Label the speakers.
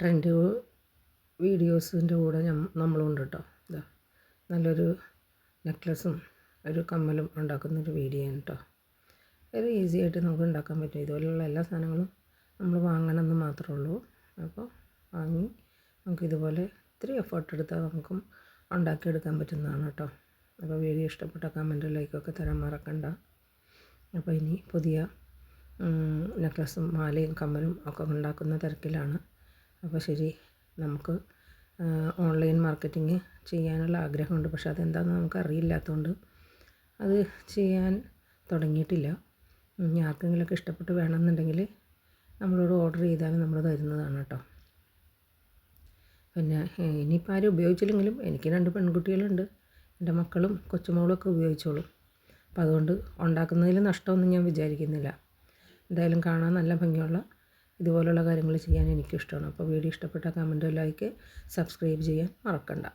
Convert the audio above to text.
Speaker 1: Trend വീഡിയോസിൻ്റെ കൂടെ നമ്മളുണ്ട് കേട്ടോ. ഇതാ നല്ലൊരു നെക്ലസും ഒരു കമ്മലും ഉണ്ടാക്കുന്നൊരു വീഡിയോ ആണ് കേട്ടോ. ഇത് ഈസി ആയിട്ട് നമുക്ക് ഉണ്ടാക്കാൻ പറ്റും. ഇതുപോലെയുള്ള എല്ലാ സാധനങ്ങളും നമ്മൾ വാങ്ങണമെന്ന് മാത്രമേ ഉള്ളൂ. അപ്പോൾ വാങ്ങി നമുക്കിതുപോലെ ഇത്തിരി എഫേർട്ട് എടുത്താൽ നമുക്കും ഉണ്ടാക്കിയെടുക്കാൻ പറ്റുന്നതാണ് കേട്ടോ. അപ്പോൾ വീഡിയോ ഇഷ്ടപ്പെട്ട കമൻറ്റ് ലൈക്കൊക്കെ തരാൻ മറക്കണ്ട. അപ്പോൾ ഇനി പുതിയ നെക്ലസും മാലയും കമ്മലും ഒക്കെ ഉണ്ടാക്കുന്ന തിരക്കിലാണ്. അപ്പോൾ ശരി, നമുക്ക് ഓൺലൈൻ മാർക്കറ്റിംഗ് ചെയ്യാനുള്ള ആഗ്രഹമുണ്ട്. പക്ഷെ അതെന്താണെന്ന് നമുക്ക് അറിയില്ലാത്തതുകൊണ്ട് അത് ചെയ്യാൻ തുടങ്ങിയിട്ടില്ല. ഇനി ആർക്കെങ്കിലുമൊക്കെ ഇഷ്ടപ്പെട്ട് വേണമെന്നുണ്ടെങ്കിൽ നമ്മളോട് ഓർഡർ ചെയ്താൽ നമ്മൾ തരുന്നതാണ് കേട്ടോ. പിന്നെ ഇനിയിപ്പോൾ ആരും ഉപയോഗിച്ചില്ലെങ്കിലും എനിക്ക് 2 പെൺകുട്ടികളുണ്ട്. എൻ്റെ മക്കളും കൊച്ചുമോളും ഒക്കെ ഉപയോഗിച്ചോളും. അപ്പോൾ അതുകൊണ്ട് ഉണ്ടാക്കുന്നതിൽ നഷ്ടമൊന്നും ഞാൻ വിചാരിക്കുന്നില്ല. എന്തായാലും കാണാൻ നല്ല ഭംഗിയുള്ള ഇതുപോലുള്ള കാര്യങ്ങൾ ചെയ്യാൻ എനിക്കിഷ്ടമാണ്. അപ്പോൾ വീഡിയോ ഇഷ്ടപ്പെട്ട കമൻറ്റ്, ലൈക്ക്, സബ്സ്ക്രൈബ് ചെയ്യാൻ മറക്കണ്ട.